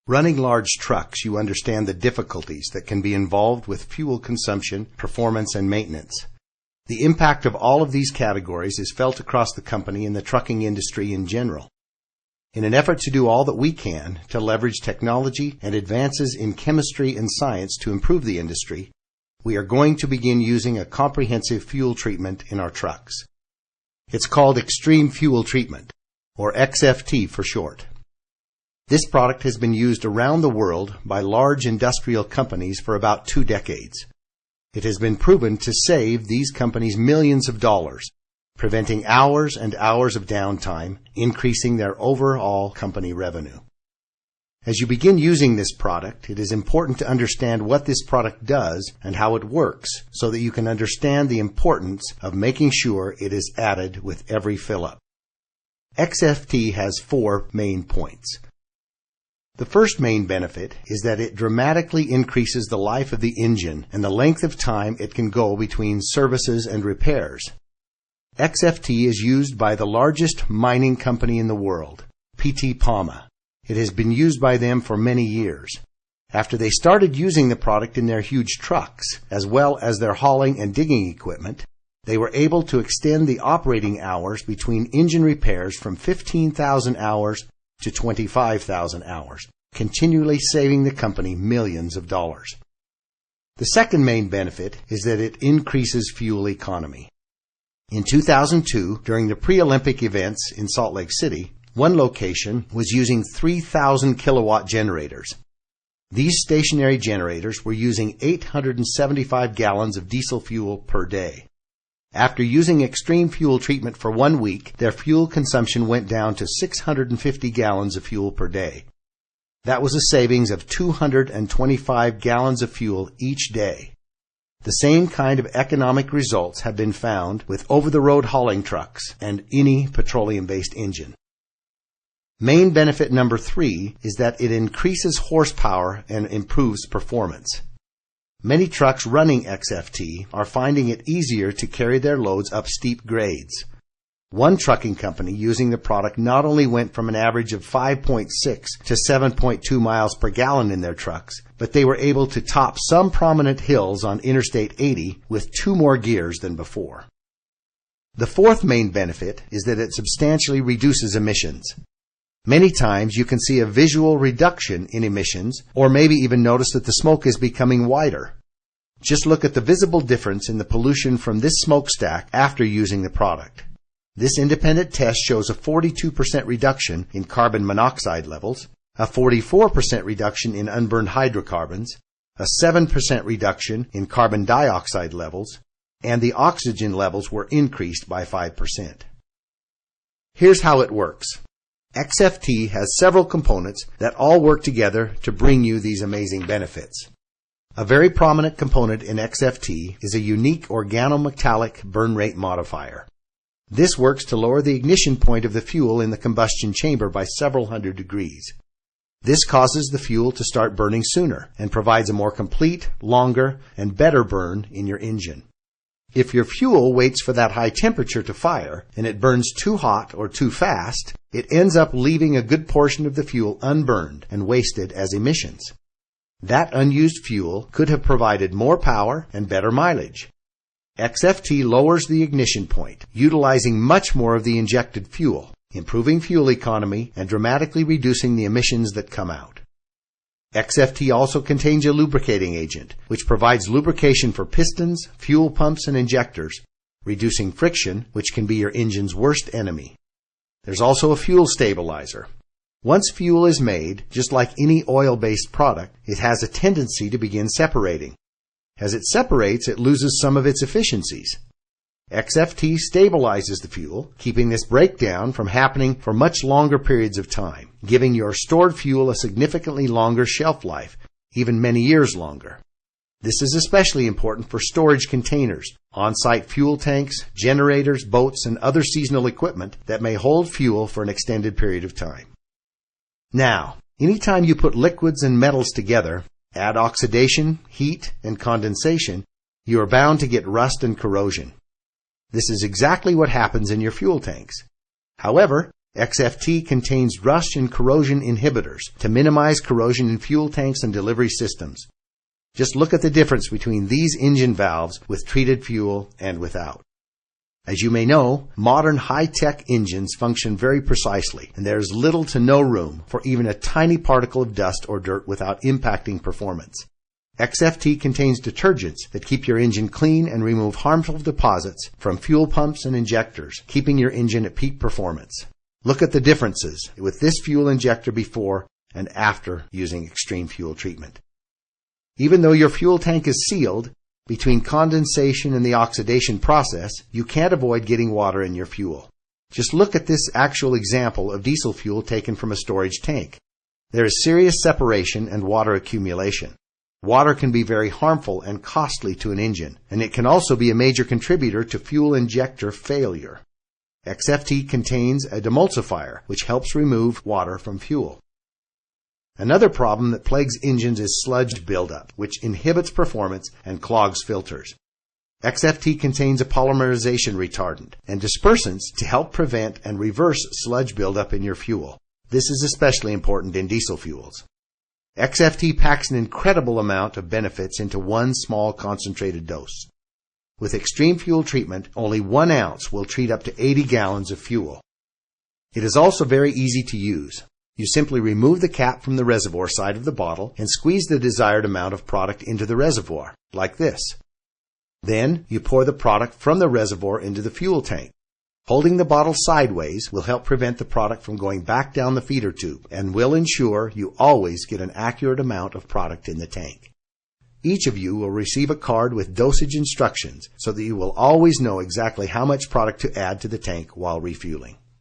Running large trucks, you understand the difficulties that can be involved with fuel consumption, performance, and maintenance. The impact of all of these categories is felt across the company and the trucking industry in general. In an effort to do all that we can to leverage technology and advances in chemistry and science to improve the industry, we are going to begin using a comprehensive fuel treatment in our trucks. It's called Extreme Fuel Treatment, or XFT for short. This product has been used around the world by large industrial companies for about 2 decades. It has been proven to save these companies millions of dollars, preventing hours and hours of downtime, increasing their overall company revenue. As you begin using this product, it is important to understand what this product does and how it works so that you can understand the importance of making sure it is added with every fill-up. XFT has 4 main points. The first main benefit is that it dramatically increases the life of the engine and the length of time it can go between services and repairs. XFT is used by the largest mining company in the world, PT Palma. It has been used by them for many years. After they started using the product in their huge trucks, as well as their hauling and digging equipment, they were able to extend the operating hours between engine repairs from 15,000 hours to 25,000 hours, continually saving the company millions of dollars. The second main benefit is that it increases fuel economy. In 2002, during the pre-Olympic events in Salt Lake City, one location was using 3,000 kilowatt generators. These stationary generators were using 875 gallons of diesel fuel per day. After using extreme fuel treatment for 1 week, their fuel consumption went down to 650 gallons of fuel per day. That was a savings of 225 gallons of fuel each day. The same kind of economic results have been found with over-the-road hauling trucks and any petroleum-based engine. Main benefit number 3 is that it increases horsepower and improves performance. Many trucks running XFT are finding it easier to carry their loads up steep grades. One trucking company using the product not only went from an average of 5.6 to 7.2 miles per gallon in their trucks, but they were able to top some prominent hills on Interstate 80 with 2 more gears than before. The fourth main benefit is that it substantially reduces emissions. Many times you can see a visual reduction in emissions, or maybe even notice that the smoke is becoming whiter. Just look at the visible difference in the pollution from this smokestack after using the product. This independent test shows a 42% reduction in carbon monoxide levels, a 44% reduction in unburned hydrocarbons, a 7% reduction in carbon dioxide levels, and the oxygen levels were increased by 5%. Here's how it works. XFT has several components that all work together to bring you these amazing benefits. A very prominent component in XFT is a unique organometallic burn rate modifier. This works to lower the ignition point of the fuel in the combustion chamber by several hundred degrees. This causes the fuel to start burning sooner and provides a more complete, longer, and better burn in your engine. If your fuel waits for that high temperature to fire and it burns too hot or too fast, it ends up leaving a good portion of the fuel unburned and wasted as emissions. That unused fuel could have provided more power and better mileage. XFT lowers the ignition point, utilizing much more of the injected fuel, improving fuel economy and dramatically reducing the emissions that come out. XFT also contains a lubricating agent, which provides lubrication for pistons, fuel pumps, and injectors, reducing friction, which can be your engine's worst enemy. There's also a fuel stabilizer. Once fuel is made, just like any oil-based product, it has a tendency to begin separating. As it separates, it loses some of its efficiencies. XFT stabilizes the fuel, keeping this breakdown from happening for much longer periods of time, giving your stored fuel a significantly longer shelf life, even many years longer. This is especially important for storage containers, on-site fuel tanks, generators, boats, and other seasonal equipment that may hold fuel for an extended period of time. Now, anytime you put liquids and metals together, add oxidation, heat, and condensation, you are bound to get rust and corrosion. This is exactly what happens in your fuel tanks. However, XFT contains rust and corrosion inhibitors to minimize corrosion in fuel tanks and delivery systems. Just look at the difference between these engine valves with treated fuel and without. As you may know, modern high-tech engines function very precisely, and there is little to no room for even a tiny particle of dust or dirt without impacting performance. XFT contains detergents that keep your engine clean and remove harmful deposits from fuel pumps and injectors, keeping your engine at peak performance. Look at the differences with this fuel injector before and after using extreme fuel treatment. Even though your fuel tank is sealed, between condensation and the oxidation process, you can't avoid getting water in your fuel. Just look at this actual example of diesel fuel taken from a storage tank. There is serious separation and water accumulation. Water can be very harmful and costly to an engine, and it can also be a major contributor to fuel injector failure. XFT contains a demulsifier, which helps remove water from fuel. Another problem that plagues engines is sludge buildup, which inhibits performance and clogs filters. XFT contains a polymerization retardant and dispersants to help prevent and reverse sludge buildup in your fuel. This is especially important in diesel fuels. XFT packs an incredible amount of benefits into one small concentrated dose. With extreme fuel treatment, only 1 ounce will treat up to 80 gallons of fuel. It is also very easy to use. You simply remove the cap from the reservoir side of the bottle and squeeze the desired amount of product into the reservoir, like this. Then you pour the product from the reservoir into the fuel tank. Holding the bottle sideways will help prevent the product from going back down the feeder tube and will ensure you always get an accurate amount of product in the tank. Each of you will receive a card with dosage instructions so that you will always know exactly how much product to add to the tank while refueling.